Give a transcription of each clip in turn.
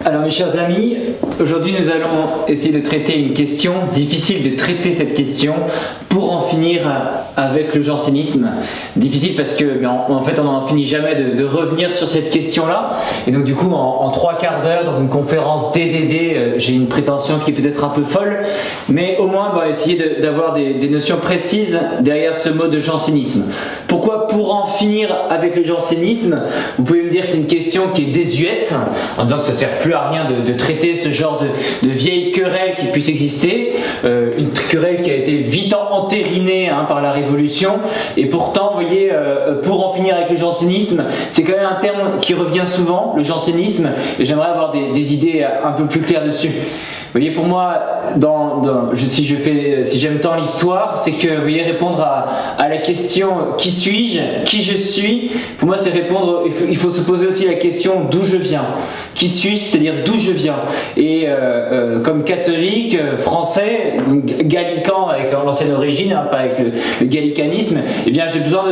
Alors mes chers amis, aujourd'hui nous allons essayer de traiter une question, difficile de traiter cette question pour en finir avec le jansénisme. Difficile parce que en fait on n'en finit jamais de revenir sur cette question-là. Et donc du coup en 3/4 d'heure dans une conférence DDD, j'ai une prétention qui est peut-être un peu folle, mais au moins on va essayer d'avoir des notions précises derrière ce mot de jansénisme. Pourquoi pour en finir avec le jansénisme? Vous pouvez me dire que c'est une question qui est désuète, en disant que ça ne sert plus à rien de traiter ce genre de vieille querelle qui puisse exister, une querelle qui a été vite entérinée par la Révolution, et pourtant, vous voyez, pour en finir avec le jansénisme, c'est quand même un terme qui revient souvent, le jansénisme, et j'aimerais avoir des idées un peu plus claires dessus. Vous voyez, pour moi, si j'aime tant l'histoire, c'est que, vous voyez, répondre à la question qui suis-je, qui je suis, pour moi c'est répondre, il faut se poser aussi la question d'où je viens. Qui suis-je, c'est-à-dire d'où je viens. Et comme catholique français, donc gallican avec l'ancienne origine, pas avec le gallicanisme, eh bien j'ai besoin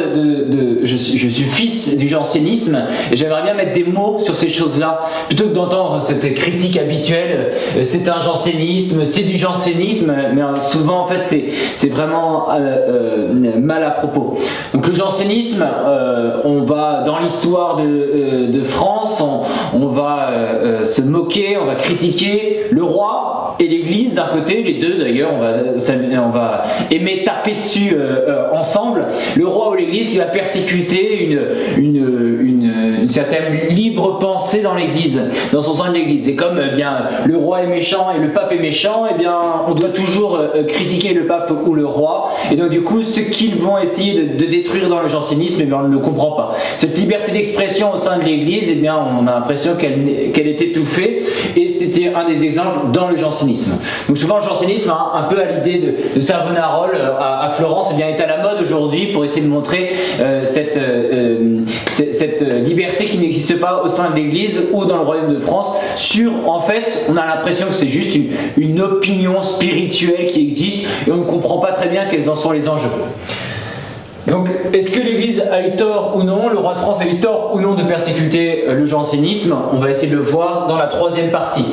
je suis fils du jansénisme, et j'aimerais bien mettre des mots sur ces choses-là, plutôt que d'entendre cette critique habituelle, c'est un jansénisme, c'est du jansénisme, mais souvent en fait c'est vraiment mal à propos. Donc le jansénisme, on va dans l'histoire de France, on va se moquer, on va critiquer le roi et l'église d'un côté, les deux d'ailleurs, on va aimer taper dessus ensemble, le roi ou l'église qui va persécuter une certaine libre pensée dans l'église, dans son sein de l'église. Et comme bien le roi est méchant et le pape est méchant, eh bien on doit toujours critiquer le pape ou le roi, et donc du coup ce qu'ils vont essayer de détruire dans le jansénisme, eh bien on ne le comprend pas. Cette liberté d'expression au sein de l'église, eh bien on a l'impression qu'elle est étouffée, et c'était un des exemples dans le jansénisme. Donc souvent le jansénisme, un peu à l'idée de Savonarole à Florence, eh bien est à la mode aujourd'hui pour essayer de montrer cette liberté qui n'existe pas au sein de l'église ou dans le royaume de France. En fait, on a l'impression que c'est juste une opinion spirituelle qui existe, et on ne comprend pas très bien quels en sont les enjeux. Donc, est-ce que l'Église a eu tort ou non, le roi de France a eu tort ou non de persécuter le jansénisme? On va essayer de le voir dans la troisième partie.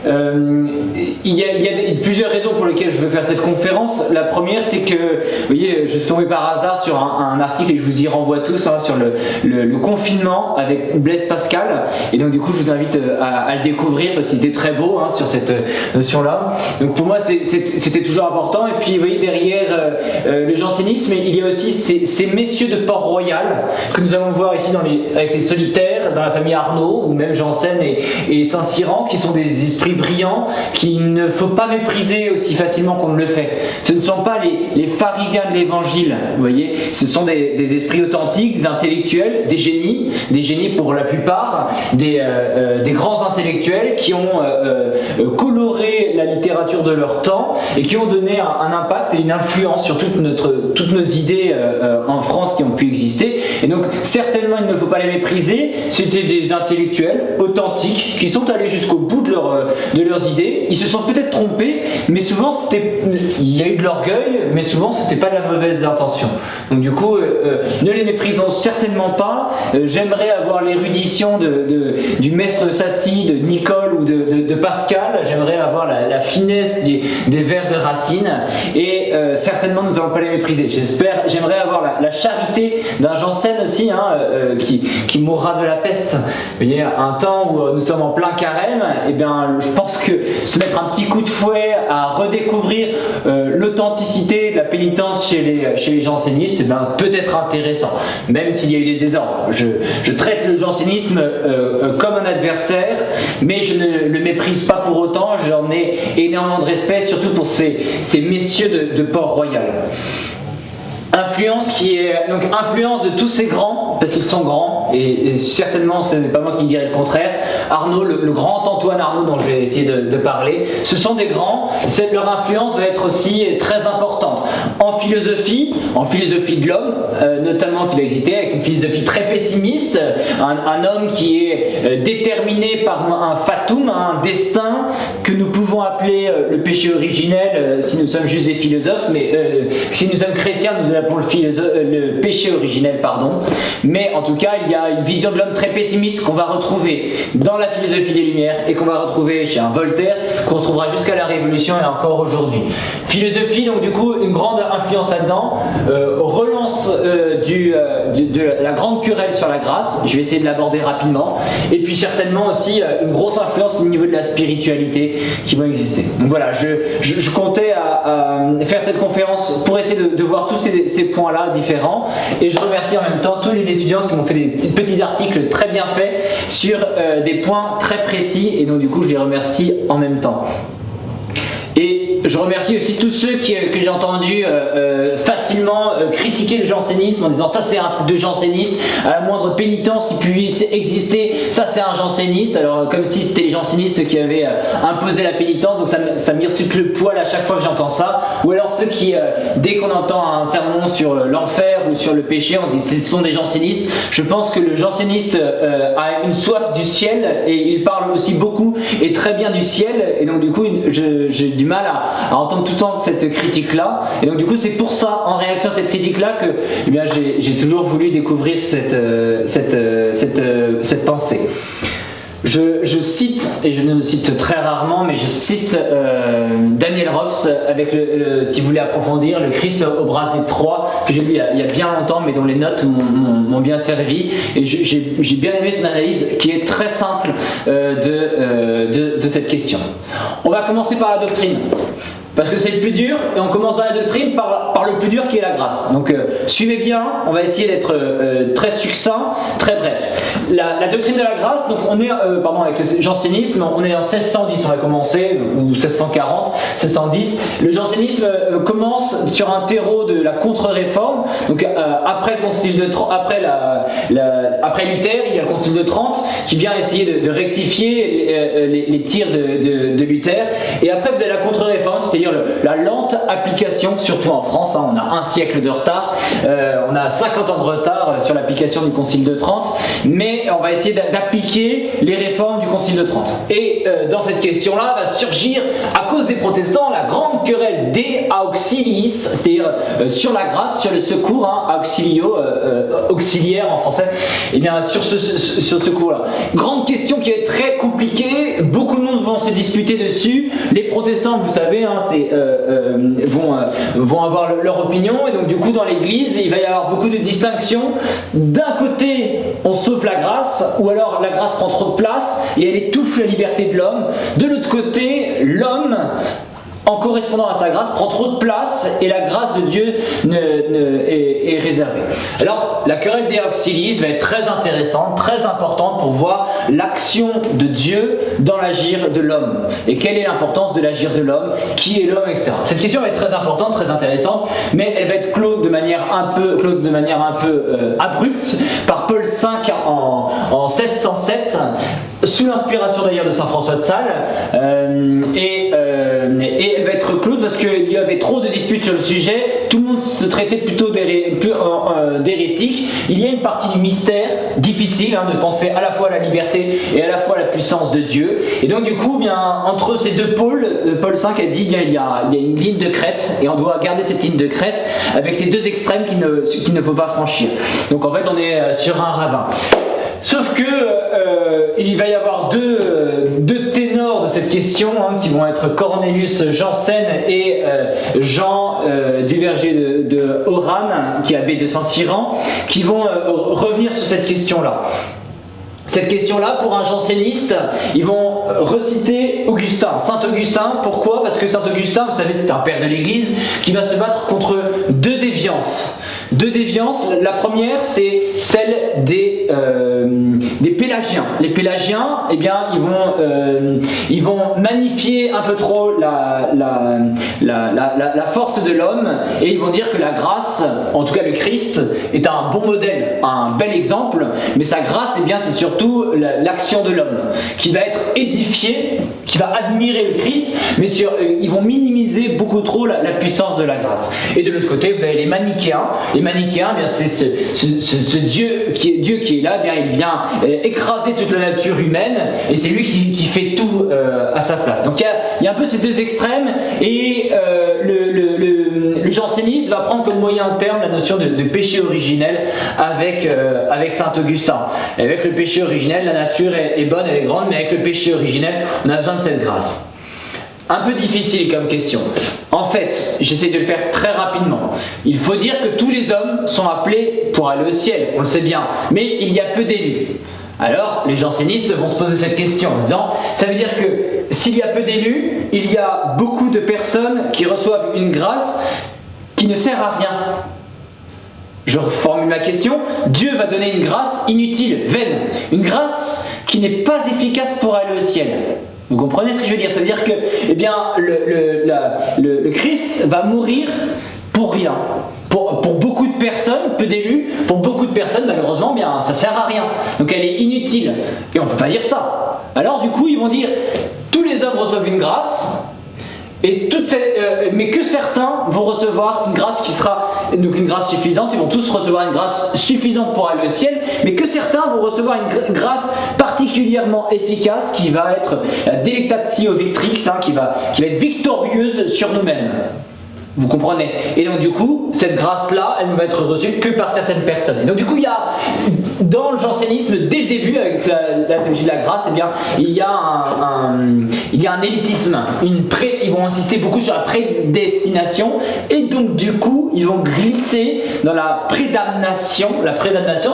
Il y a plusieurs raisons pour lesquelles je veux faire cette conférence. La première, c'est que, vous voyez, je suis tombé par hasard sur un article, et je vous y renvoie tous, sur le confinement avec Blaise Pascal, et donc du coup je vous invite à le découvrir parce qu'il était très beau sur cette notion-là. Donc pour moi c'était toujours important. Et puis vous voyez, derrière le jansénisme, il y a aussi ces messieurs de Port-Royal que nous allons voir ici avec les solitaires, dans la famille Arnaud, ou même Janssen et Saint-Cyran, qui sont des esprits brillants qu'il ne faut pas mépriser aussi facilement qu'on ne le fait. Ce ne sont pas les pharisiens de l'évangile, vous voyez, ce sont des esprits authentiques, des intellectuels, des génies pour la plupart, des grands intellectuels qui ont coloré la littérature de leur temps et qui ont donné un impact et une influence sur toutes nos idées en France qui ont pu exister. Et donc certainement il ne faut pas les mépriser. C'était des intellectuels authentiques qui sont allés jusqu'au bout de leurs idées. Ils se sont peut-être trompés, mais souvent il y a eu de l'orgueil, mais souvent c'était pas de la mauvaise intention. Donc du coup ne les méprisons certainement pas. J'aimerais avoir l'érudition du maître Sassy, de Nicole ou de Pascal. J'aimerais avoir la finesse des vers de Racine, et certainement nous n'allons pas les mépriser. J'aimerais avoir la charité d'un Janssen aussi, qui mourra de la peste. Vous voyez, un temps où nous sommes en plein carême, et bien je pense que se mettre un petit coup de fouet à redécouvrir l'authenticité de la pénitence chez les jansénistes, eh bien, peut être intéressant, même s'il y a eu des désordres. Je traite le jansénisme comme un adversaire, mais je ne le méprise pas pour autant. J'en ai énormément de respect, surtout pour ces messieurs de Port-Royal. Influence de tous ces grands, parce qu'ils sont grands, et certainement ce n'est pas moi qui dirais le contraire. Arnaud, le grand Antoine Arnaud dont je vais essayer de parler, ce sont des grands. Leur influence va être aussi très importante en philosophie de l'homme, notamment qu'il a existé avec une philosophie très pessimiste, un homme qui est déterminé par un fatum, un destin que nous pouvons appeler le péché originel si nous sommes juste des philosophes, mais si nous sommes chrétiens nous l'appelons le péché originel, pardon. mais en tout cas il y a une vision de l'homme très pessimiste qu'on va retrouver dans la philosophie des Lumières et qu'on va retrouver chez un Voltaire, qu'on retrouvera jusqu'à la Révolution et encore aujourd'hui. Philosophie, donc du coup une grande influence là-dedans, relance de la grande querelle sur la grâce, je vais essayer de l'aborder rapidement, et puis certainement aussi une grosse influence au niveau de la spiritualité qui va exister. Donc voilà, je comptais à faire cette conférence pour essayer de voir tous ces points-là différents, et je remercie en même temps tous les étudiants qui m'ont fait des petits articles très bien faits sur des points très précis, et donc du coup je les remercie en même temps. Et je remercie aussi tous ceux que j'ai entendu facilement critiquer le jansénisme en disant ça c'est un truc de janséniste, à la moindre pénitence qui puisse exister, ça c'est un janséniste, alors comme si c'était les jansénistes qui avaient imposé la pénitence, donc ça m'irsulte le poil à chaque fois que j'entends ça, ou alors ceux qui, dès qu'on entend un sermon sur l'enfer ou sur le péché, on dit ce sont des jansénistes. Je pense que le janséniste a une soif du ciel et il parle aussi beaucoup et très bien du ciel, et donc du coup j'ai du mal à entendre tout le temps cette critique là, et donc du coup c'est pour ça, en réaction à cette critique là, que eh bien, j'ai toujours voulu découvrir cette pensée. Je cite, et je ne le cite très rarement, mais je cite Daniel Robs avec si vous voulez approfondir, le Christ au brasier 3, que j'ai lu il y a bien longtemps, mais dont les notes m'ont bien servi, et j'ai bien aimé son analyse qui est très simple de cette question. On va commencer par la doctrine, parce que c'est le plus dur, et on commence dans la doctrine par le plus dur qui est la grâce. Donc suivez bien, on va essayer d'être très succinct, très bref. La doctrine de la grâce, donc on est, avec le jansénisme, on est en 1610, on va commencer, ou 1640, 1610. Le jansénisme commence sur un terreau de la contre-réforme, donc après le concile de après Luther, il y a le concile de Trente qui vient essayer de rectifier les tirs de Luther, et après vous avez la contre-réforme, c'est-à-dire la lente application, surtout en France, hein, on a un siècle de retard, on a 50 ans de retard sur l'application du concile de Trente, mais on va essayer d'appliquer les réformes du concile de Trente. Et dans cette question-là va surgir, à cause des protestants, la grande querelle des auxiliis, c'est-à-dire sur la grâce, sur le secours, hein, auxilio, auxiliaire en français, et bien sur ce secours-là. Grande question qui est très compliquée, beaucoup de monde vont se disputer dessus, les protestants, vous savez, hein, vont avoir leur opinion, et donc du coup dans l'église il va y avoir beaucoup de distinctions. D'un côté on sauve la grâce, ou alors la grâce prend trop de place et elle étouffe la liberté de l'homme. De l'autre côté, l'homme, en correspondant à sa grâce, prend trop de place et la grâce de Dieu est réservée. Alors la querelle des auxiliis va être très intéressante, très importante pour voir l'action de Dieu dans l'agir de l'homme, et quelle est l'importance de l'agir de l'homme, qui est l'homme, etc. Cette question va être très importante, très intéressante, mais elle va être close de manière un peu abrupte par Paul V en 1607, sous l'inspiration d'ailleurs de saint François de Sales, et elle va être close parce qu'il y avait trop de disputes sur le sujet, tout le monde se traitait plutôt d'hérétique. Il y a une partie du mystère difficile, hein, de penser à la fois à la liberté et à la fois à la puissance de Dieu, et donc du coup bien, entre ces deux pôles, Paul V a dit bien, il y a une ligne de crête, et on doit garder cette ligne de crête avec ces deux extrêmes qu'il ne faut pas franchir. Donc en fait on est sur un ravin. Sauf que il va y avoir deux ténors de cette question, hein, qui vont être Cornelius Janssen et Jean du verger de Oran, qui est abbé de Saint-Cyran, qui vont revenir sur cette question-là. Cette question-là, pour un janséniste, ils vont reciter Augustin, Saint Augustin. Pourquoi ? Parce que Saint Augustin, vous savez, c'est un père de l'Église qui va se battre contre deux déviances. Deux déviances. La première, c'est celle des pélagiens. Les pélagiens, eh bien, ils vont magnifier un peu trop la force de l'homme, et ils vont dire que la grâce, en tout cas le Christ, est un bon modèle, un bel exemple, mais sa grâce, eh bien, c'est surtout l'action de l'homme qui va être édifié, qui va admirer le Christ, mais ils vont minimiser beaucoup trop la puissance de la grâce. Et de l'autre côté, vous avez les manichéens. Les manichéens, eh bien, c'est ce Dieu qui est là, eh bien, il vient écraser toute la nature humaine, et c'est lui qui fait tout à sa place. Donc il y a un peu ces deux extrêmes, et le le jansénisme va prendre comme moyen terme la notion de péché originel avec saint Augustin. Et avec le péché originel, la nature est bonne, elle est grande, mais avec le péché originel, on a besoin de cette grâce. Un peu difficile comme question. En fait, j'essaie de le faire très rapidement. Il faut dire que tous les hommes sont appelés pour aller au ciel, on le sait bien, mais il y a peu d'élus. Alors, les jansénistes vont se poser cette question en disant, ça veut dire que s'il y a peu d'élus, il y a beaucoup de personnes qui reçoivent une grâce qui ne sert à rien. Je reformule ma question, Dieu va donner une grâce inutile, vaine, une grâce qui n'est pas efficace pour aller au ciel. Vous comprenez ce que je veux dire? Ça veut dire que eh bien, le Christ va mourir pour rien. Pour beaucoup de personnes, peu d'élus, pour beaucoup de personnes, malheureusement, bien, ça ne sert à rien. Donc elle est inutile. Et on ne peut pas dire ça. Alors du coup, ils vont dire, tous les hommes reçoivent une grâce, mais que certains vont recevoir une grâce qui sera donc une grâce suffisante, ils vont tous recevoir une grâce suffisante pour aller au ciel, mais que certains vont recevoir une grâce particulièrement efficace qui va être la delectatio victrix, qui va être victorieuse sur nous-mêmes. Vous comprenez? Et donc du coup, cette grâce-là, elle ne va être reçue que par certaines personnes. Et donc du coup, il y a, dans le jansénisme, dès le début, avec la théologie de la grâce, eh bien, il y a un élitisme. Ils vont insister beaucoup sur la prédestination. Et donc du coup, ils vont glisser dans la prédamnation. La prédamnation,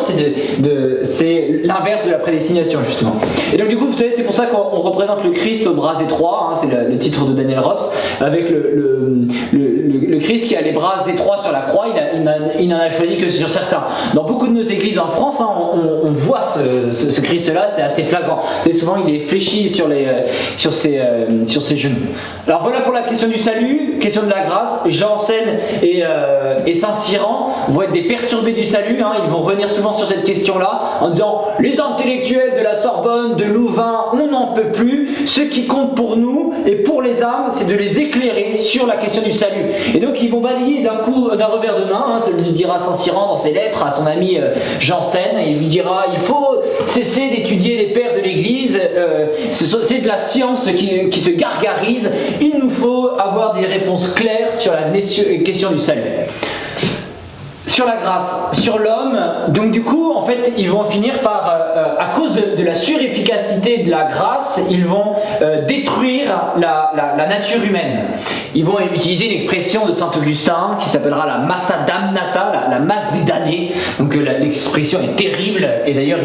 c'est l'inverse de la prédestination, justement. Et donc du coup, vous savez, c'est pour ça qu'on représente le Christ aux bras étroits. C'est le titre de Daniel Rops, avec le Christ qui a les bras étroits sur la croix, il n'en a choisi que sur certains. Dans beaucoup de nos églises en France, on voit ce Christ-là, c'est assez flagrant. Et souvent, il est fléchi sur ses genoux. Alors voilà pour la question du salut, question de la grâce. Jansen et Saint-Cyran vont être des perturbés du salut. Ils vont revenir souvent sur cette question-là en disant « Les intellectuels de la Sorbonne, de Louvain, on n'en peut plus. Ce qui compte pour nous et pour les âmes, c'est de les éclairer sur la question du salut. » Et donc ils vont balayer d'un revers de main, ça lui dira Saint-Cyran dans ses lettres à son ami Jansen, il lui dira il faut cesser d'étudier les pères de l'Église, c'est de la science qui se gargarise, il nous faut avoir des réponses claires sur la question du salut. Sur la grâce, sur l'homme, donc du coup, en fait, ils vont finir par, à cause de la surefficacité de la grâce, ils vont détruire la nature humaine. Ils vont utiliser une expression de saint Augustin qui s'appellera la massa damnata, la masse des damnés. Donc l'expression est terrible, et d'ailleurs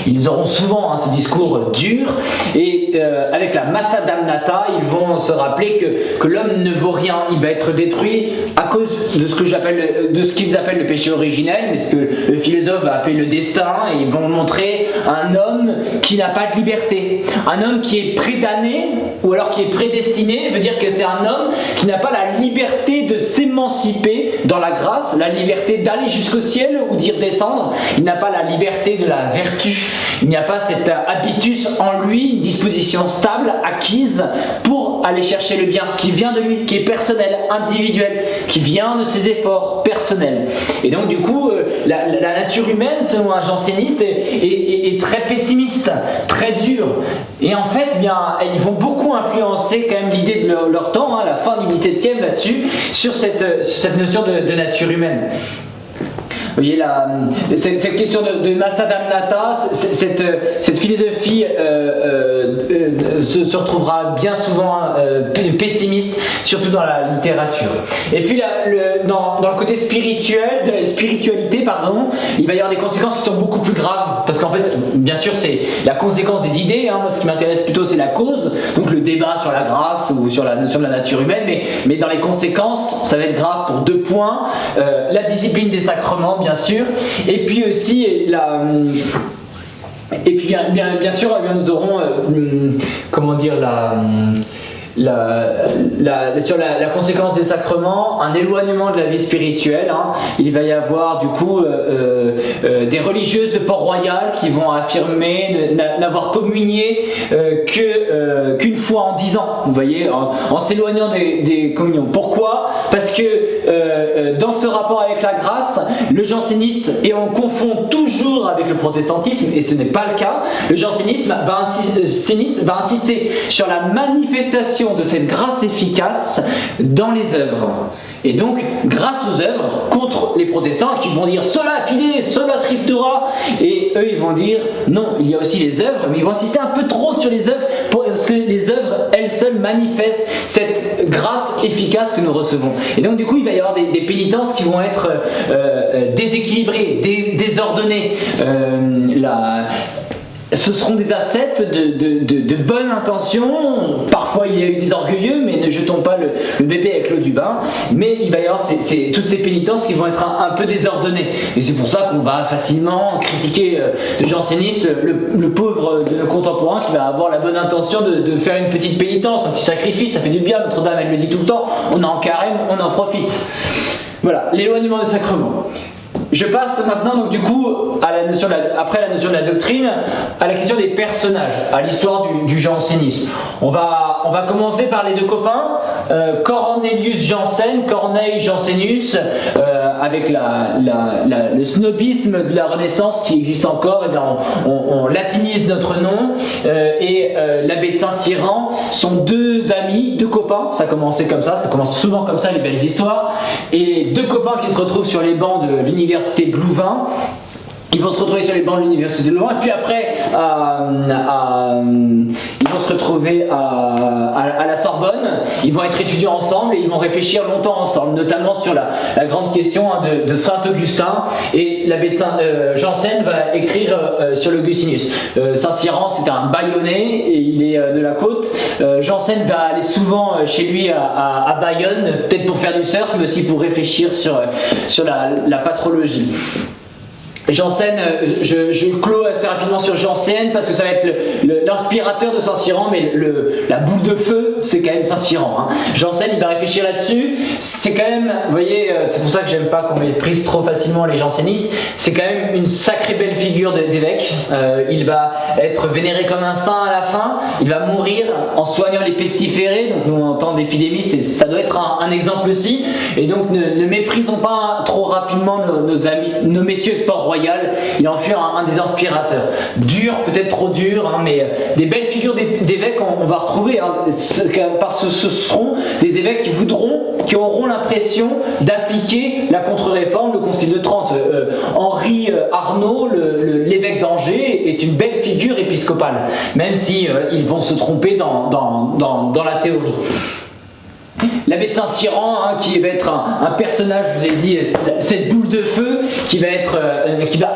ils auront souvent ce discours dur. Et avec la massa damnata, ils vont se rappeler que l'homme ne vaut rien, il va être détruit à cause de ce qu'ils appellent le péché originel, mais ce que le philosophe va appeler le destin, et ils vont montrer un homme qui n'a pas de liberté. Un homme qui est prédamné, ou alors qui est prédestiné, veut dire que c'est un homme qui n'a pas la liberté de s'émanciper dans la grâce, la liberté d'aller jusqu'au ciel ou d'y redescendre. Il n'a pas la liberté de la vertu, il n'y a pas cet habitus en lui, une disposition stable, acquise pour aller chercher le bien, qui vient de lui, qui est personnel, individuel, qui vient de ses efforts personnels. Et donc du coup, la nature humaine, selon un janséniste, est très pessimiste, très dure. Et en fait, bien, ils vont beaucoup influencer quand même l'idée de leur temps, la fin du XVIIe là-dessus, sur cette notion de nature humaine. Vous voyez, cette question de massa damnata, cette philosophie se retrouvera bien souvent pessimiste, surtout dans la littérature. Et puis dans le côté spirituel, de la spiritualité, il va y avoir des conséquences qui sont beaucoup plus graves, parce qu'en fait, bien sûr, c'est la conséquence des idées. Moi, ce qui m'intéresse plutôt, c'est la cause, donc le débat sur la grâce ou sur la notion de la nature humaine, mais dans les conséquences, ça va être grave pour 2 points. La discipline des sacrements, bien sûr, et puis aussi bien sûr, nous aurons sur la conséquence des sacrements, un éloignement de la vie spirituelle. Il va y avoir du coup des religieuses de Port-Royal qui vont affirmer n'avoir communié qu'une fois en 10 ans, vous voyez, en s'éloignant des communions. Pourquoi? Parce que dans ce rapport avec la grâce, le janséniste, et on confond toujours avec le protestantisme, et ce n'est pas le cas, le jansénisme va insister sur la manifestation de cette grâce efficace dans les œuvres. Et donc, grâce aux œuvres, contre les protestants qui vont dire sola fide, sola scriptura, et eux ils vont dire non, il y a aussi les œuvres, mais ils vont insister un peu trop sur les œuvres parce que les œuvres elles seules manifestent cette grâce efficace que nous recevons. Et donc, du coup, il va y avoir des pénitences qui vont être déséquilibrées, désordonnées. Ce seront des ascètes de bonne intention. Parfois il y a eu des orgueilleux, mais ne jetons pas le bébé avec l'eau du bain. Mais il va y avoir toutes ces pénitences qui vont être un peu désordonnées. Et c'est pour ça qu'on va facilement critiquer le janséniste, le pauvre de nos contemporains qui va avoir la bonne intention de faire une petite pénitence, un petit sacrifice, ça fait du bien. Notre-Dame elle le dit tout le temps, on est en carême, on en profite. Voilà, l'éloignement des sacrements. Je passe maintenant donc du coup après la notion de la doctrine à la question des personnages, à l'histoire du jansénisme. On va commencer par les deux copains, Cornelius Jansen, Corneille Jansénus, avec le snobisme de la Renaissance qui existe encore. Et bien on latinise notre nom, et l'abbé de Saint-Cyran sont deux amis, deux copains. Ça commence souvent comme ça les belles histoires, et deux copains qui se retrouvent sur les bancs de l'université de Louvain. Ils vont se retrouver sur les bancs de l'université de Louvain, et puis après ils vont se retrouver à la Sorbonne. Ils vont être étudiants ensemble et ils vont réfléchir longtemps ensemble, notamment sur la grande question de Saint-Augustin. Et l'abbé de Jansen va écrire sur l'Augustinus. Saint-Cyran, c'est un Bayonnais et il est de la côte. Jansen va aller souvent chez lui à Bayonne, peut-être pour faire du surf, mais aussi pour réfléchir sur la patrologie. Jansen, je clôt assez rapidement sur Jansen parce que ça va être l'inspirateur de Saint-Cyran, mais la boule de feu, c'est quand même Saint-Cyran. Hein. Jansen, il va réfléchir là-dessus. C'est quand même, vous voyez, c'est pour ça que j'aime pas qu'on méprise trop facilement les jansénistes. C'est quand même une sacrée belle figure d'évêque. Il va être vénéré comme un saint à la fin. Il va mourir en soignant les pestiférés. Donc nous, en temps d'épidémie, ça doit être un exemple aussi. Et donc ne méprisons pas trop rapidement nos amis, nos messieurs de Port-Royal. Il en fut un des inspirateurs. Dur, peut-être trop dur, hein, mais des belles figures d'évêques on va retrouver, hein, parce que ce seront des évêques qui auront l'impression d'appliquer la contre-réforme, le Concile de Trente. Henri Arnaud, l'évêque d'Angers, est une belle figure épiscopale, même si ils vont se tromper dans la théorie. L'abbé de Saint-Cyran, hein, qui va être un personnage, je vous ai dit, cette boule de feu qui va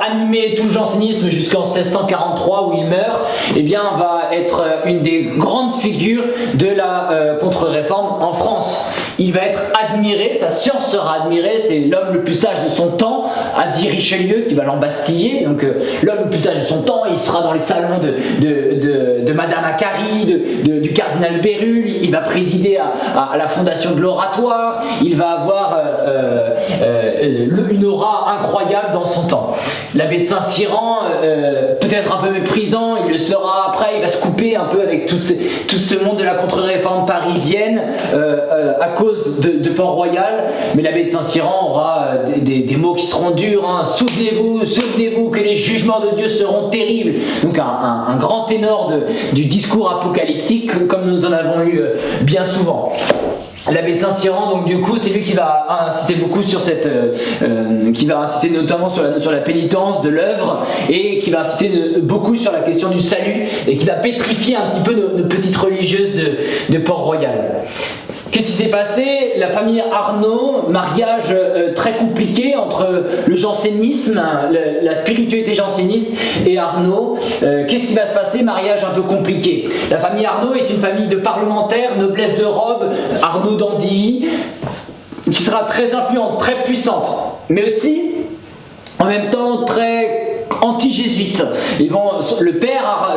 animer tout le jansénisme jusqu'en 1643 où il meurt, eh bien va être une des grandes figures de la contre-réforme en France. Il va être admiré, sa science sera admirée, c'est l'homme le plus sage de son temps, a dit Richelieu, qui va l'embastiller. Donc l'homme le plus sage de son temps, il sera dans les salons de Madame Acquary, du cardinal Bérulle, il va présider à la fondation de l'Oratoire, il va avoir une aura incroyable dans son temps. L'abbé de Saint-Cyran, peut-être un peu méprisant, il le sera après, il va se couper un peu avec tout ce monde de la contre-réforme parisienne à cause de Port-Royal, mais l'abbé de Saint-Cyran aura des mots qui seront durs, hein. Souvenez-vous que les jugements de Dieu seront terribles. Donc un grand ténor du discours apocalyptique comme nous en avons eu bien souvent. L'abbé de Saint-Cyran, donc du coup, c'est lui qui va insister beaucoup sur qui va insister notamment sur la notion de la pénitence, de l'œuvre, et qui va insister beaucoup sur la question du salut, et qui va pétrifier un petit peu nos petites religieuses de Port-Royal. Qu'est-ce qui s'est passé? La famille Arnaud, mariage très compliqué entre le jansénisme, la spiritualité janséniste et Arnaud. Qu'est-ce qui va se passer? Mariage un peu compliqué. La famille Arnaud est une famille de parlementaires, noblesse de robe, Arnaud d'Andilly, qui sera très influente, très puissante, mais aussi en même temps très anti-jésuite. Le père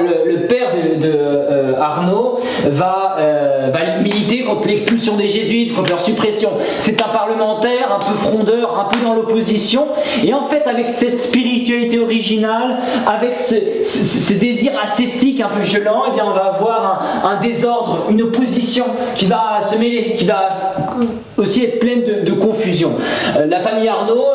de Arnaud va militer contre l'expulsion des jésuites, contre leur suppression. C'est un parlementaire un peu frondeur, un peu dans l'opposition, et en fait avec cette spiritualité originale, avec ce désir ascétique un peu violent, eh bien on va avoir un désordre, une opposition qui va se mêler, qui va aussi être pleine de confusion. La famille Arnaud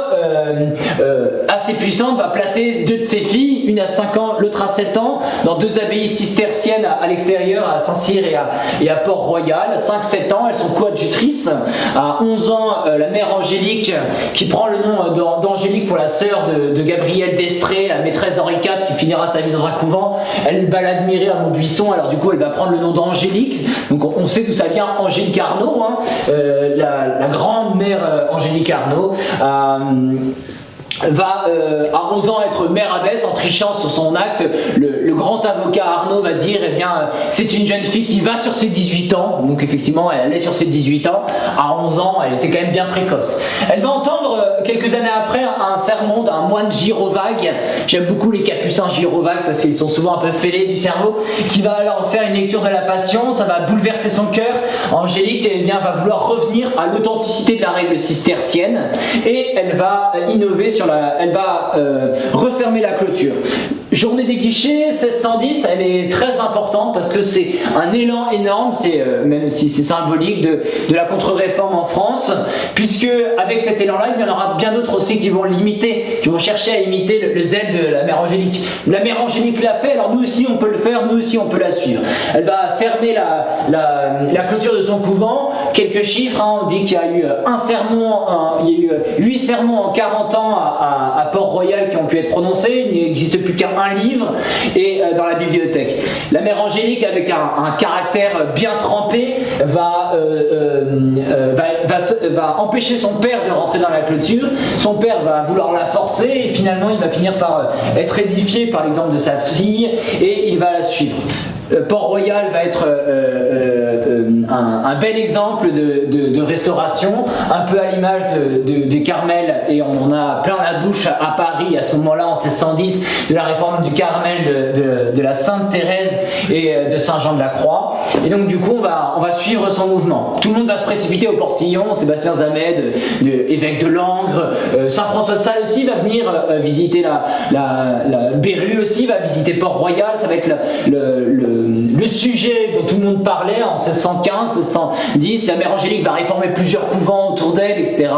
assez puissante va placer 2 de ses filles, une à 5 ans, l'autre à 7 ans, dans 2 abbayes cisterciennes à l'extérieur, à Saint-Cyr et à Port-Royal. 5-7 ans, elles sont coadjutrices. À 11 ans, la mère Angélique, qui prend le nom d'Angélique pour la sœur de Gabrielle d'Estrée, la maîtresse d'Henri IV, qui finira sa vie dans un couvent, elle va l'admirer à Montbuisson, alors du coup elle va prendre le nom d'Angélique. Donc on sait d'où ça vient, Angélique Arnauld, hein, la grande mère Angélique Arnauld. Va à 11 ans être mère abbesse en trichant sur son acte. Le grand avocat Arnauld va dire, eh bien, c'est une jeune fille qui va sur ses 18 ans, donc effectivement elle est sur ses 18 ans, à 11 ans elle était quand même bien précoce. Elle va entendre quelques années après un sermon d'un moine gyrovague, j'aime beaucoup les capucins gyrovagues parce qu'ils sont souvent un peu fêlés du cerveau, qui va alors faire une lecture de la Passion, ça va bouleverser son cœur. Angélique, eh bien, va vouloir revenir à l'authenticité de la règle cistercienne et elle va innover elle va refermer la clôture. Journée des guichets, 1610, elle est très importante parce que c'est un élan énorme, même si c'est symbolique, de la contre-réforme en France, puisque avec cet élan-là, il y en aura bien d'autres aussi qui vont l'imiter, qui vont chercher à imiter le zèle de la mère Angélique. La mère Angélique l'a fait, alors nous aussi on peut le faire, nous aussi on peut la suivre. Elle va fermer la clôture de son couvent. Quelques chiffres, hein, on dit qu'il y a eu un sermon, il y a eu 8 sermons en 40 ans à Port-Royal qui ont pu être prononcés, il n'existe plus qu'un livre et dans la bibliothèque. La mère Angélique, avec un caractère bien trempé, va empêcher son père de rentrer dans la clôture. Son père va vouloir la forcer et finalement il va finir par être édifié par l'exemple de sa fille et il va la suivre. Port-Royal va être un bel exemple de restauration, un peu à l'image des Carmel, et on en a plein la bouche à Paris à ce moment-là en 1610 de la réforme du Carmel de la Sainte Thérèse et de Saint Jean de la Croix. Et donc du coup on va suivre son mouvement. Tout le monde va se précipiter au portillon. Sébastien Zamet, évêque de Langres, Saint François de Sales aussi va venir visiter la Béru aussi, va visiter Port-Royal. Ça va être le sujet dont tout le monde parlait en 1615, 1610. La mère Angélique va réformer plusieurs couvents autour d'elle, etc.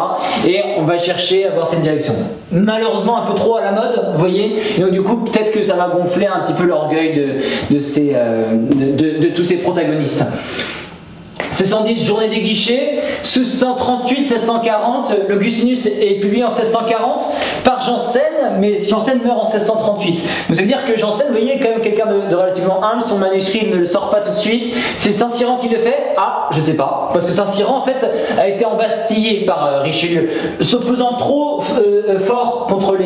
Et on va chercher à avoir cette direction. Malheureusement un peu trop à la mode, vous voyez. Et donc du coup peut-être que ça va gonfler un petit peu l'orgueil de tous ces protagonistes. 1610, journée des guichets. 1638-1640, l'Augustinus est publié en 1640 par Janssen, mais Janssen meurt en 1638. Donc ça veut dire que Janssen, vous voyez, est quand même quelqu'un de relativement humble. Son manuscrit, il ne le sort pas tout de suite. C'est Saint-Cyran qui le fait. Ah, je sais pas. Parce que Saint-Cyran, en fait, a été embastillé par Richelieu. S'opposant trop fort contre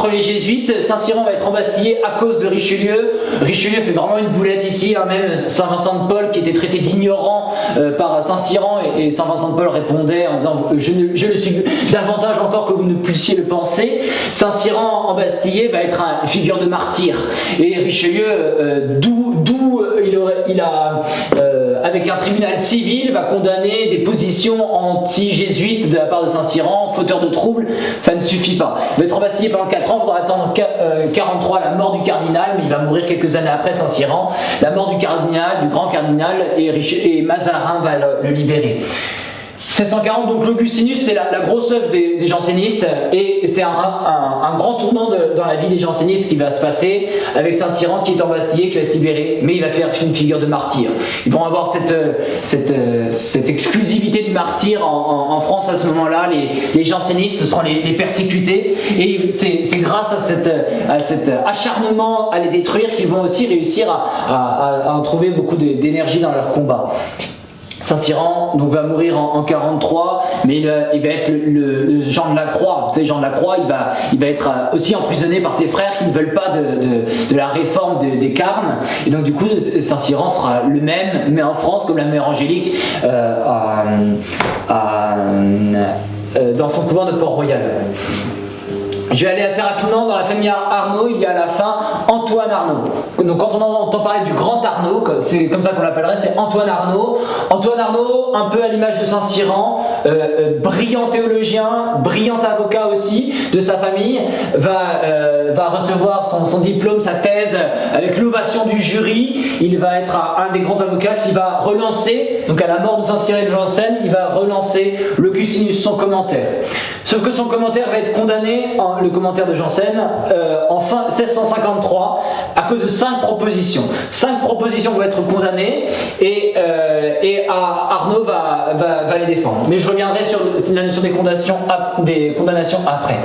les jésuites, Saint-Cyran va être embastillé à cause de Richelieu. Richelieu fait vraiment une boulette ici, hein, même Saint-Vincent de Paul qui était traité d'ignorant par Saint-Cyran, et Saint-Vincent de Paul répondait en disant je le suis davantage encore que vous ne puissiez le penser. Saint-Cyran embastillé va être une figure de martyr, et Richelieu avec un tribunal civil va condamner des positions anti-jésuites de la part de Saint-Cyran, fauteur de troubles. Ça ne suffit pas. Il va être embastillé pendant 4 ans, il faudra attendre 43 la mort du cardinal, mais il va mourir quelques années après Saint-Cyran. La mort du cardinal, du grand cardinal, et Mazarin va le libérer. 1640, donc l'Augustinus, c'est la grosse œuvre des jansénistes, et c'est un grand tournant dans la vie des jansénistes qui va se passer avec Saint-Cyran qui est embastillé, qui va se libérer, mais il va faire une figure de martyr. Ils vont avoir cette exclusivité du martyr en France à ce moment-là. Les jansénistes, ce seront les persécutés, et c'est grâce à cet acharnement à les détruire qu'ils vont aussi réussir à en trouver beaucoup d'énergie dans leur combat. Saint-Cyran donc va mourir en 43, mais il va être le Jean de la Croix. Vous savez, Jean de la Croix, il va être aussi emprisonné par ses frères qui ne veulent pas de la réforme des Carmes, et donc du coup Saint-Cyran sera le même, mais en France, comme la mère Angélique dans son couvent de Port-Royal. Je vais aller assez rapidement. Dans la famille Arnauld, il y a à la fin Antoine Arnauld. Donc quand on entend parler du grand Arnauld, c'est comme ça qu'on l'appellerait, c'est Antoine Arnauld. Antoine Arnauld, un peu à l'image de Saint-Cyran, brillant théologien, brillant avocat aussi de sa famille, va recevoir son diplôme, sa thèse, avec l'ovation du jury. Il va être un des grands avocats qui va relancer, donc à la mort de Saint-Cyran de Janssen, il va relancer l'Augustinus, son commentaire. Sauf que son commentaire va être condamné, le commentaire de Jansen, en 1653 à cause de 5 propositions. 5 propositions vont être condamnées et Arnaud va les défendre. Mais je reviendrai sur la notion des condamnations après.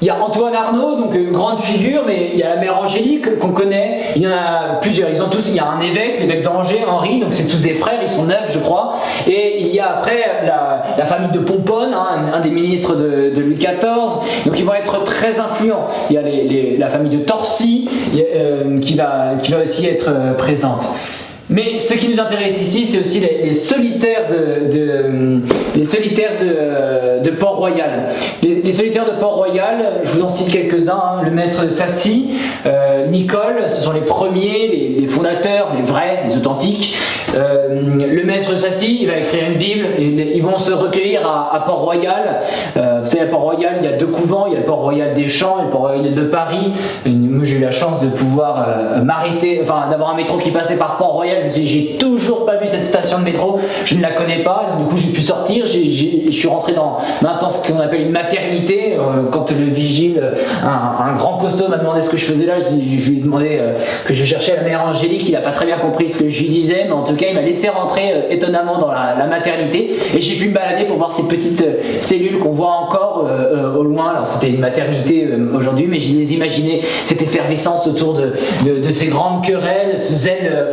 Il y a Antoine Arnaud, donc grande figure, mais il y a la mère Angélique qu'on connaît, il y en a plusieurs, il y a un évêque, l'évêque d'Angers, Henri, donc c'est tous des frères, ils sont 9 je crois, et il y a après la famille de Pomponne, un des ministres de Louis XIV, donc ils vont être très influents. Il y a la famille de Torcy qui va aussi être présente. Mais ce qui nous intéresse ici, c'est aussi les solitaires de Port-Royal. Les solitaires de Port-Royal, je vous en cite quelques-uns, le maître de Sacy, Nicole, ce sont les premiers, les fondateurs, les vrais, les authentiques. Le maître de Sacy, il va écrire une Bible, ils vont se recueillir à Port-Royal. Vous savez, à Port-Royal, il y a 2 couvents, il y a le Port-Royal des Champs et le Port-Royal de Paris. Moi, j'ai eu la chance de pouvoir m'arrêter, d'avoir un métro qui passait par Port-Royal. Je me suis dit, j'ai toujours pas vu cette station de métro, je ne la connais pas, donc du coup j'ai pu sortir, je suis rentré dans maintenant ce qu'on appelle une maternité. Quand le vigile, un grand costaud m'a demandé ce que je faisais là, je lui ai demandé que je cherchais la mère Angélique, il n'a pas très bien compris ce que je lui disais, mais en tout cas il m'a laissé rentrer étonnamment dans la maternité et j'ai pu me balader pour voir ces petites cellules qu'on voit encore au loin. Alors c'était une maternité aujourd'hui, mais je les imaginais, cette effervescence autour de ces grandes querelles, ce zèle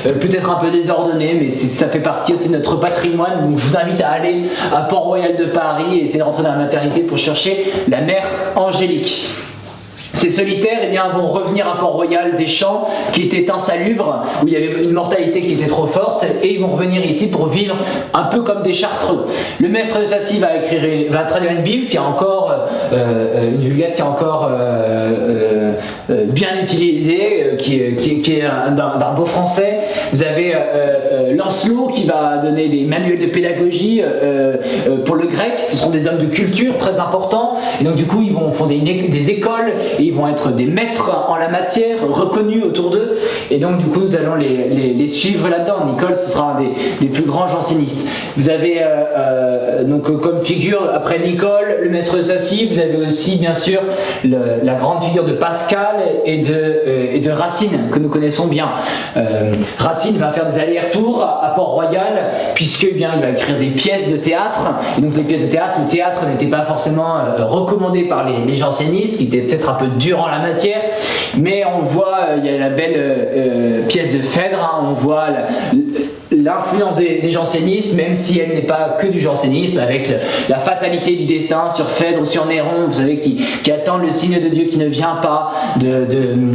peut-être un peu désordonné, mais ça fait partie aussi de notre patrimoine. Donc je vous invite à aller à Port-Royal de Paris et essayer de rentrer dans la maternité pour chercher la mère Angélique. Ces solitaires vont revenir à Port-Royal des Champs qui étaient insalubres, où il y avait une mortalité qui était trop forte, et ils vont revenir ici pour vivre un peu comme des chartreux. Le maître de Sacy va traduire une Bible qui a encore une Vulgate qui est encore bien utilisée, qui est d'un beau français. Vous avez Lancelot qui va donner des manuels de pédagogie pour le grec. Ce sont des hommes de culture très importants, et donc du coup ils vont fonder des écoles. Ils vont être des maîtres en la matière, reconnus autour d'eux, et donc du coup nous allons les suivre là-dedans. Nicole, ce sera un des plus grands jansénistes. Vous avez donc comme figure après Nicole, le maître de Sacy. Vous avez aussi bien sûr la grande figure de Pascal et de Racine que nous connaissons bien. Racine va faire des allers-retours à Port-Royal puisque il va écrire des pièces de théâtre, et donc les pièces de théâtre, le théâtre n'était pas forcément recommandé par les jansénistes, qui étaient peut-être un peu dur en la matière, mais on voit, il y a la belle pièce de Phèdre, on voit l'influence des jansénistes, même si elle n'est pas que du jansénisme, avec la fatalité du destin sur Phèdre ou sur Néron, vous savez, qui attendent le signe de Dieu qui ne vient pas,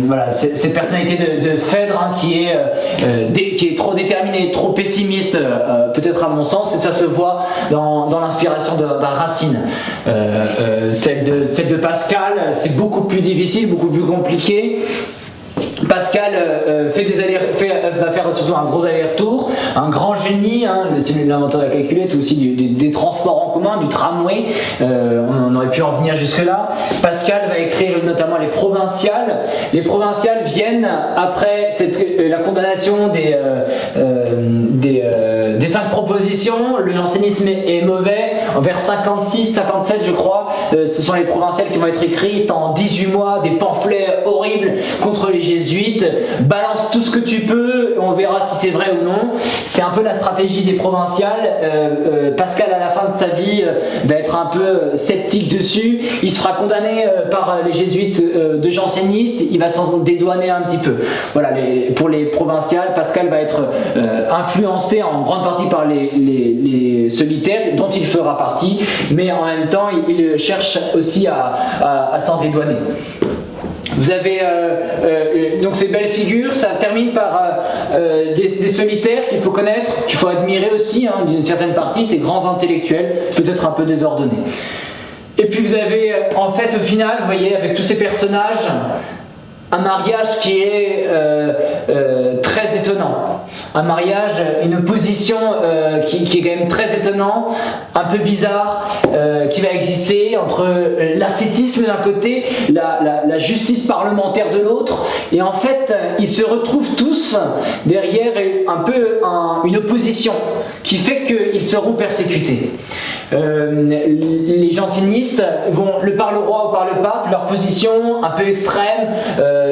voilà, cette personnalité de Phèdre qui est trop déterminée, trop pessimiste, peut-être à mon sens, et ça se voit dans l'inspiration d'un Racine. Celle de Pascal, c'est beaucoup plus difficile, beaucoup plus compliqué. Pascal va faire surtout un gros aller-retour, un grand génie, c'est l'inventeur de la calculette, aussi des transports en commun, du tramway, on aurait pu en venir jusque là. Pascal va écrire notamment les Provinciales. Les Provinciales viennent après la condamnation des 5 propositions. Le jansénisme est mauvais, vers 56, 57 je crois, ce sont les Provinciales qui vont être écrites en 18 mois, des pamphlets horribles contre les jésuites. Balance tout ce que tu peux, on verra si c'est vrai ou non. C'est un peu la stratégie des Provinciales. Pascal, à la fin de sa vie, va être un peu sceptique dessus. Il se fera condamner par les jésuites de jansénistes, il va s'en dédouaner un petit peu. Voilà, pour les Provinciales, Pascal va être influencé en grande partie par les solitaires, dont il fera partie, mais en même temps il cherche aussi à s'en dédouaner. Vous avez donc ces belles figures, ça termine par des solitaires qu'il faut connaître, qu'il faut admirer aussi, d'une certaine partie, ces grands intellectuels, peut-être un peu désordonnés. Et puis vous avez en fait au final, vous voyez, avec tous ces personnages, un mariage qui est très étonnant. Un mariage, une opposition qui est quand même très étonnant, un peu bizarre, qui va exister entre l'ascétisme d'un côté, la justice parlementaire de l'autre, et en fait ils se retrouvent tous derrière un peu une opposition qui fait qu'ils seront persécutés. Les jansénistes le par le roi ou par le pape, leur position un peu extrême,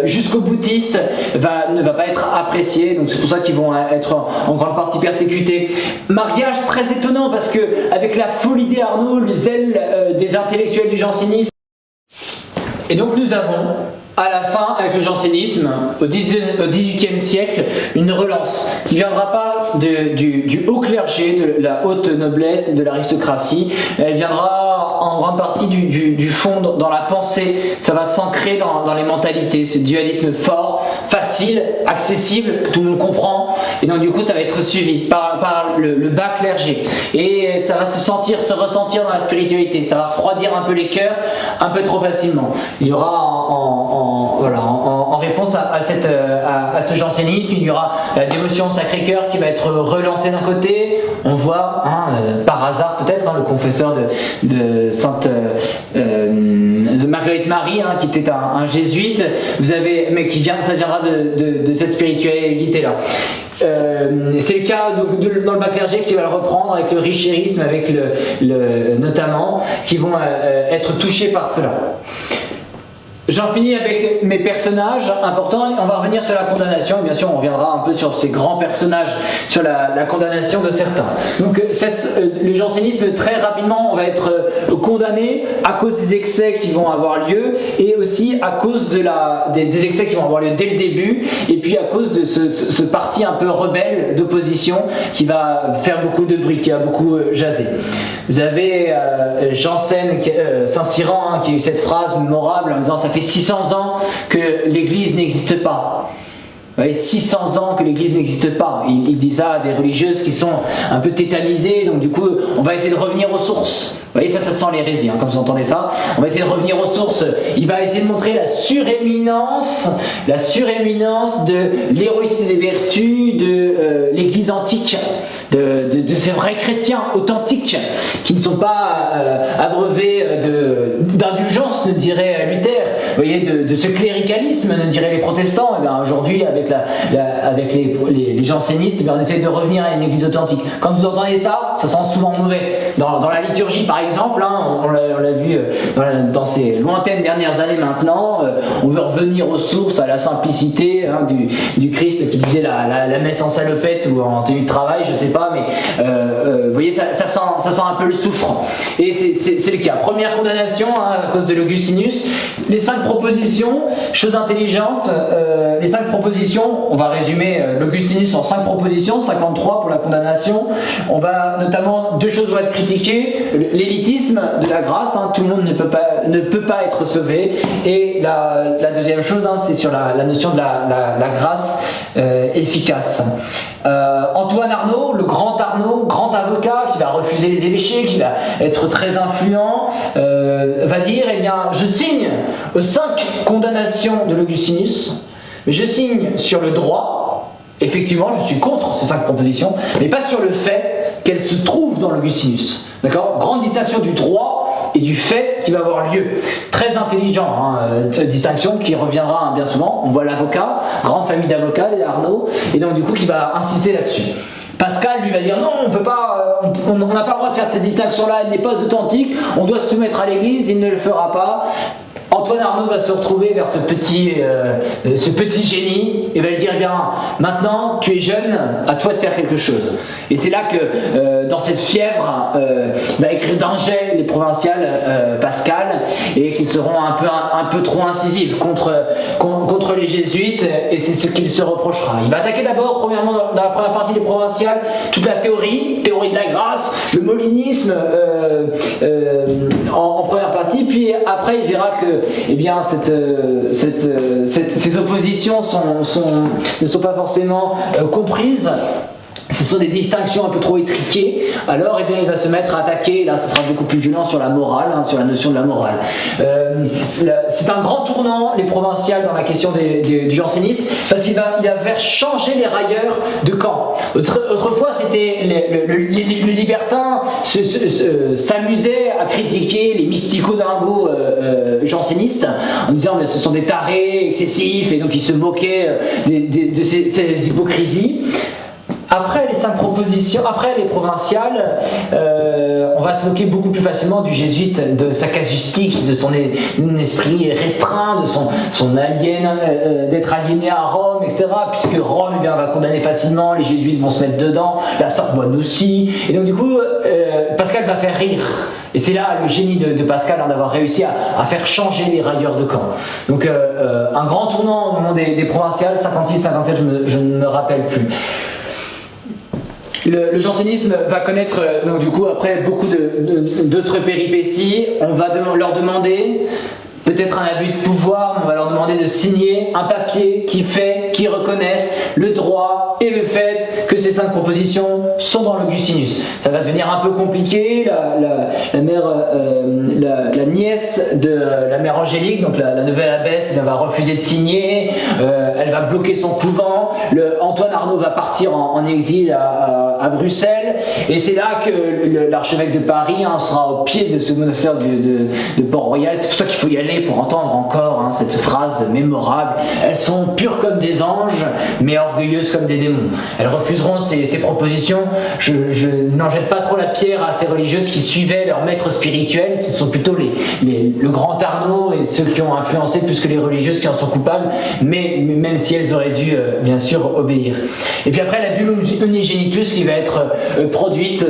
jusqu'au boutiste, ne va pas être appréciée, donc c'est pour ça qu'ils vont être en grande partie persécutés. Mariage très étonnant parce que avec la folie des Arnaud, le zèle des intellectuels du jansénisme, et donc nous avons à la fin, avec le jansénisme, au XVIIIe siècle, une relance qui ne viendra pas du haut clergé, de la haute noblesse, de l'aristocratie. Elle viendra en grande partie du fond, dans la pensée. Ça va s'ancrer dans les mentalités, ce dualisme fort, facile, accessible, que tout le monde comprend. Et donc du coup, ça va être suivi par le bas clergé. Et ça va se ressentir dans la spiritualité. Ça va refroidir un peu les cœurs, un peu trop facilement. Il y aura en réponse à ce jansénisme, il y aura la dévotion au Sacré-Cœur qui va être relancée d'un côté. On voit, par hasard peut-être, le confesseur de de Marguerite Marie, qui était un jésuite. Mais ça viendra de cette spiritualité-là. C'est le cas dans le bas clergé qui va le reprendre avec le richérisme, avec notamment, qui vont être touchés par cela. J'en finis avec mes personnages importants. On va revenir sur la condamnation. Bien sûr, on reviendra un peu sur ces grands personnages, sur la condamnation de certains. Donc, le jansénisme, très rapidement, on va être condamné à cause des excès qui vont avoir lieu et aussi à cause des excès qui vont avoir lieu dès le début et puis à cause de ce parti un peu rebelle d'opposition qui va faire beaucoup de bruit, qui a beaucoup jasé. Vous avez Janssen, Saint-Cyran, qui a eu cette phrase mémorable en disant « ça fait 600 ans que l'Église n'existe pas ». Vous voyez, 600 ans que l'Église n'existe pas. Il dit ça à des religieuses qui sont un peu tétanisées, donc du coup, on va essayer de revenir aux sources. Vous voyez, ça sent l'hérésie, quand vous entendez ça. On va essayer de revenir aux sources. Il va essayer de montrer la suréminence de l'héroïcité des vertus de l'Église antique, de ces vrais chrétiens authentiques, qui ne sont pas abreuvés d'indulgence, ne dirait Luther. Vous voyez, de ce cléricalisme, ne diraient les protestants. Et bien aujourd'hui, avec les jansénistes, on essaie de revenir à une église authentique. Quand vous entendez ça, ça sent souvent mauvais. Dans la liturgie, par exemple, on l'a vu dans ces lointaines dernières années maintenant, on veut revenir aux sources, à la simplicité du Christ qui disait la messe en salopette ou en tenue de travail, je sais pas, mais vous voyez, ça sent un peu le soufre. Et c'est le cas. Première condamnation à cause de l'Augustinus. Les 5 propositions, chose intelligente, les 5 propositions, on va résumer l'Augustinus en 5 propositions, 53 pour la condamnation. On va notamment, 2 choses vont être critiquées, l'élitisme de la grâce, tout le monde ne peut pas être sauvé, et la deuxième chose, c'est sur la notion de la grâce efficace. Antoine Arnaud, le grand Arnaud, grand avocat qui va refuser les évêchés, qui va être très influent, va dire, eh bien, je signe aux 5 condamnations de l'Augustinus, mais je signe sur le droit. Effectivement, je suis contre ces 5 propositions, mais pas sur le fait qu'elles se trouvent dans l'Augustinus. D'accord ? Grande distinction du droit et du fait qui va avoir lieu. Très intelligent, cette distinction qui reviendra bien souvent. On voit l'avocat, grande famille d'avocats, les Arnaud, et donc du coup qui va insister là-dessus. Pascal lui va dire non, on peut pas, on n'a pas le droit de faire cette distinction-là, elle n'est pas authentique, on doit se soumettre à l'Église, il ne le fera pas. Antoine Arnaud va se retrouver vers ce petit génie et va lui dire eh bien maintenant tu es jeune, à toi de faire quelque chose. Et c'est là que dans cette fièvre va écrire d'Angers les provinciales Pascal, et qui seront un peu trop incisives contre les jésuites, et c'est ce qu'il se reprochera. Il va attaquer d'abord premièrement dans la première partie des provinciales toute la théorie de la grâce, le molinisme en première partie, puis après il verra que eh bien, ces oppositions ne sont pas forcément comprises. Ce sont des distinctions un peu trop étriquées. Alors, eh bien, il va se mettre à attaquer. Là, ça sera beaucoup plus violent sur la morale, sur la notion de la morale. C'est un grand tournant, les provinciales, dans la question du jansénisme, parce qu'il va faire changer les railleurs de camp. Autrefois, c'était le libertin s'amusait à critiquer les mystico-dingos jansénistes en disant mais ce sont des tarés excessifs, et donc il se moquait de ces hypocrisies. Après les 5 propositions, après les provinciales, on va se moquer beaucoup plus facilement du jésuite, de sa casuistique, de son esprit restreint, de son d'être aliéné à Rome, etc. Puisque Rome, eh bien, va condamner facilement, les jésuites vont se mettre dedans, la Sorbonne aussi. Et donc du coup, Pascal va faire rire. Et c'est là le génie de Pascal, hein, d'avoir réussi à faire changer les railleurs de camp. Donc un grand tournant au moment des provinciales, 56-57, je ne me rappelle plus. Le jansénisme va connaître donc du coup après beaucoup d'autres péripéties. On va leur demander peut-être un abus de pouvoir, on va leur demander de signer un papier qui reconnaisse le droit et le fait que ces 5 propositions sont dans l'Augustinus. Ça va devenir un peu compliqué. La nièce de la mère Angélique, donc la nouvelle abbesse, va refuser de signer. Elle va bloquer son couvent. Antoine Arnaud va partir en exil à Bruxelles. Et c'est là que l'archevêque de Paris sera au pied de ce monastère de Port-Royal. C'est pour ça qu'il faut y aller pour entendre encore cette phrase mémorable. Elles sont pures comme des anges, mais orgueilleuses comme des démons. Elles refuseront ces propositions. Je n'en jette pas trop la pierre à ces religieuses qui suivaient leur maître spirituel. Ce sont plutôt le grand Arnaud et ceux qui ont influencé plus que les religieuses qui en sont coupables, mais même si elles auraient dû bien sûr obéir. Et puis après, la bulle Unigenitus qui va être produite,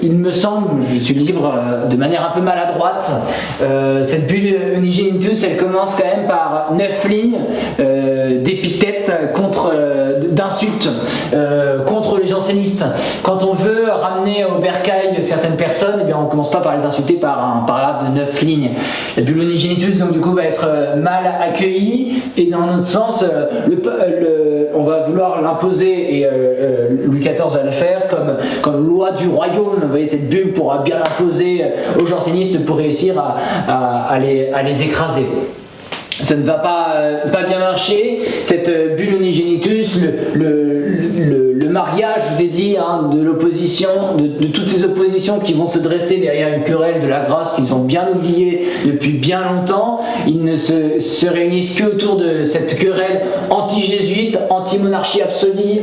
il me semble, je suis libre, de manière un peu maladroite, cette bulle Unigenitus, elle commence quand même par 9 lignes d'épithètes d'insultes contre les jansénistes. Quand on veut ramener au bercail certaines personnes, eh bien on ne commence pas par les insulter par un paragraphe de 9 lignes. La bulle Unigenitus donc du coup va être mal accueillie, et dans un autre sens on va vouloir l'imposer, et Louis XIV va le faire comme loi du royaume. Vous voyez, cette bulle pourra bien l'imposer aux jansénistes pour réussir à les écraser. Ça ne va pas bien marcher, cette bulle Unigenitus, le mariage, je vous ai dit, de l'opposition, de toutes ces oppositions qui vont se dresser derrière une querelle de la grâce qu'ils ont bien oubliée depuis bien longtemps. Ils ne se réunissent que autour de cette querelle anti-jésuite, anti-monarchie absolue,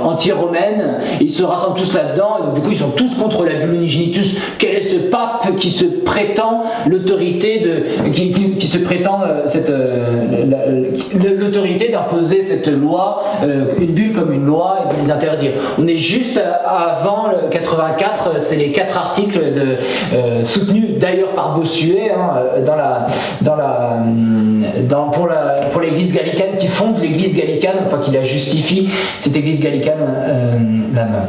anti-romaine. Ils se rassemblent tous là-dedans, et donc, du coup ils sont tous contre la bulle Unigenitus. Quel est ce pape qui se prétend l'autorité qui se prétend l'autorité d'imposer cette loi, une bulle comme une loi, et de les interdire. On est juste avant le 84, c'est les 4 articles soutenus d'ailleurs par Bossuet pour l'église gallicane, qui fonde l'église gallicane, enfin qui la justifie, cette église gallicane là-bas.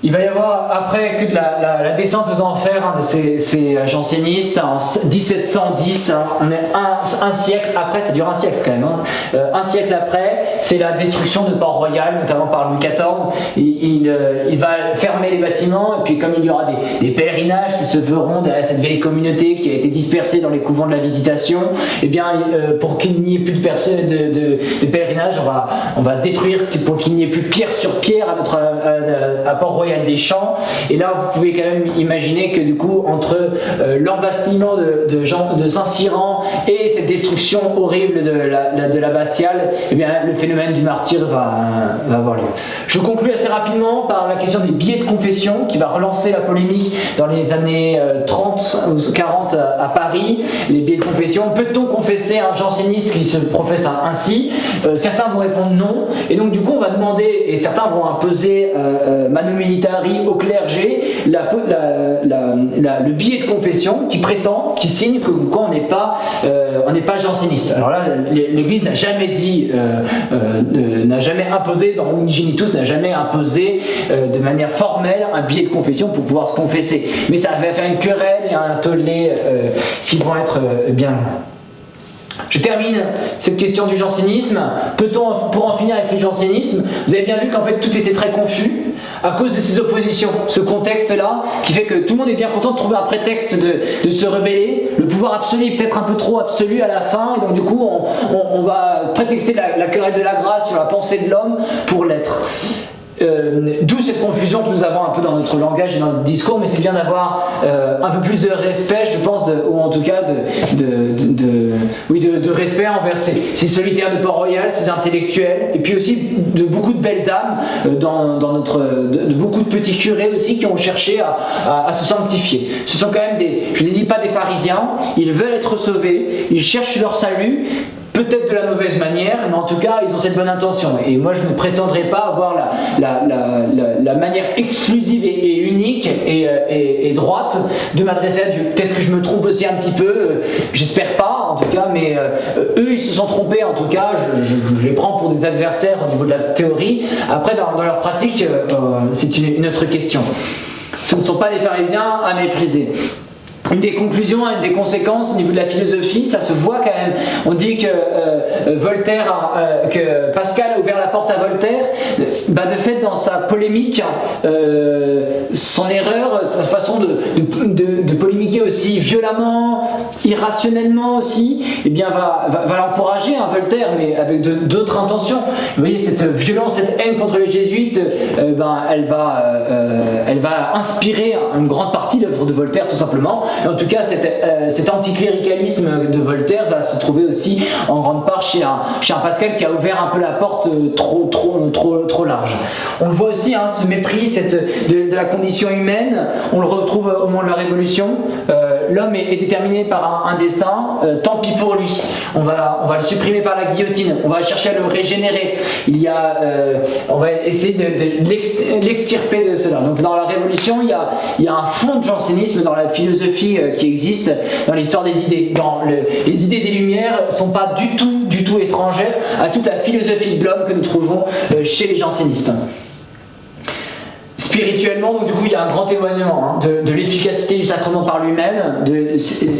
Il va y avoir après que de la descente aux enfers de ces jansénistes en 1710. On est un siècle après, ça dure un siècle quand même. Un siècle après, c'est la destruction de Port-Royal, notamment par Louis XIV. Il va fermer les bâtiments, et puis comme il y aura des pèlerinages qui se feront derrière cette vieille communauté qui a été dispersée dans les couvents de la Visitation, et bien pour qu'il n'y ait plus de personnes de pèlerinage, on va détruire, pour qu'il n'y ait plus pierre sur pierre à Port-Royal des Champs. Et là vous pouvez quand même imaginer que du coup entre l'embastillement de Saint-Cyran et cette destruction horrible de l'abbatiale, eh bien le phénomène du martyre va avoir lieu. Je conclue assez rapidement par la question des billets de confession qui va relancer la polémique dans les années 30 ou 40 à Paris. Les billets de confession, peut-on confesser un janséniste qui se professe ainsi? Certains vont répondre non, et donc du coup on va demander, et certains vont imposer manu militari au clergé le billet de confession qui signe que quand on n'est pas janséniste. Alors là, l'Église n'a jamais dit, n'a jamais imposé, dans Unigenitus, n'a jamais imposé de manière formelle un billet de confession pour pouvoir se confesser. Mais ça va faire une querelle et un tollé qui vont être bien longs. Je termine cette question du jansénisme. Peut-on, pour en finir avec le jansénisme, vous avez bien vu qu'en fait tout était très confus à cause de ces oppositions, ce contexte-là qui fait que tout le monde est bien content de trouver un prétexte de se rebeller. Le pouvoir absolu est peut-être un peu trop absolu à la fin, et donc du coup on va prétexter la querelle de la grâce sur la pensée de l'homme pour l'être. D'où cette confusion que nous avons un peu dans notre langage et dans notre discours, mais c'est bien d'avoir un peu plus de respect, je pense, ou en tout cas de respect envers ces solitaires de Port-Royal, ces intellectuels, et puis aussi de beaucoup de belles âmes de beaucoup de petits curés aussi qui ont cherché à se sanctifier. Ce sont quand même je ne dis pas des pharisiens, ils veulent être sauvés, ils cherchent leur salut, peut-être de la mauvaise manière, mais en tout cas, ils ont cette bonne intention. Et moi, je ne prétendrai pas avoir la manière exclusive et unique et droite de m'adresser à Dieu. Peut-être que je me trompe aussi un petit peu, j'espère pas en tout cas, mais eux, ils se sont trompés en tout cas, je les prends pour des adversaires au niveau de la théorie. Après, dans leur pratique, c'est une autre question. Ce ne sont pas des pharisiens à mépriser. Une des conclusions, une des conséquences au niveau de la philosophie, ça se voit quand même. On dit que que Pascal a ouvert la porte à Voltaire. De fait, dans sa polémique, son erreur, sa façon de polémiquer aussi violemment, irrationnellement aussi, eh bien va l'encourager, Voltaire, mais avec d'autres intentions. Vous voyez, cette violence, cette haine contre les jésuites, elle va inspirer une grande partie de l'œuvre de Voltaire, tout simplement. Et en tout cas, cet anticléricalisme de Voltaire va se trouver aussi en grande part chez un Pascal qui a ouvert un peu la porte trop large. On le voit aussi, ce mépris de la condition humaine, on le retrouve au moment de la Révolution. L'homme est déterminé par un destin, tant pis pour lui. On va le supprimer par la guillotine, on va chercher à le régénérer. On va essayer de l'extirper de cela. Donc dans la Révolution, il y a un fond de jansénisme dans la philosophie qui existe dans l'histoire des idées. Les idées des Lumières ne sont pas du tout étrangères à toute la philosophie de l'homme que nous trouvons chez les jansénistes. Spirituellement, donc du coup, il y a un grand témoignement de l'efficacité du sacrement par lui-même.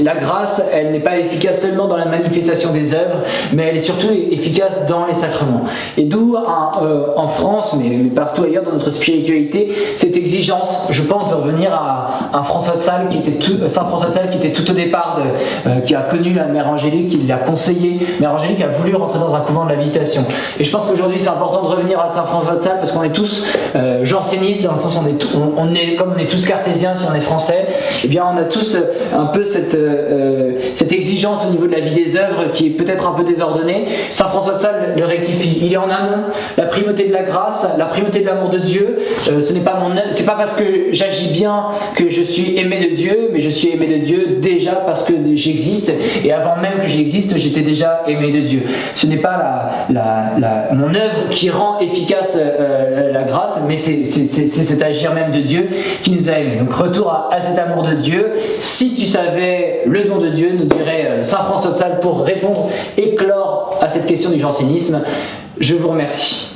La grâce, elle n'est pas efficace seulement dans la manifestation des œuvres, mais elle est surtout efficace dans les sacrements. Et d'où, en France, mais partout ailleurs dans notre spiritualité, cette exigence, je pense, de revenir à Saint François de Sales, qui était tout au départ, qui a connu la Mère Angélique, qui l'a conseillé. Mère Angélique a voulu rentrer dans un couvent de la Visitation. Et je pense qu'aujourd'hui, c'est important de revenir à Saint François de Sales parce qu'on est tous jansénistes, dans le sens comme on est tous cartésiens si on est français, eh bien on a tous un peu cette exigence au niveau de la vie des œuvres qui est peut-être un peu désordonnée. Saint François de Sales le rectifie, il est en amont, la primauté de la grâce, la primauté de l'amour de Dieu, ce n'est pas c'est pas parce que j'agis bien que je suis aimé de Dieu, mais je suis aimé de Dieu déjà parce que j'existe, et avant même que j'existe, j'étais déjà aimé de Dieu. Ce n'est pas mon œuvre qui rend efficace la grâce, mais c'est cet agir même de Dieu qui nous a aimés. Donc retour à cet amour de Dieu. Si tu savais le don de Dieu, nous dirait Saint François de Sales pour répondre et clore à cette question du jansénisme. Je vous remercie.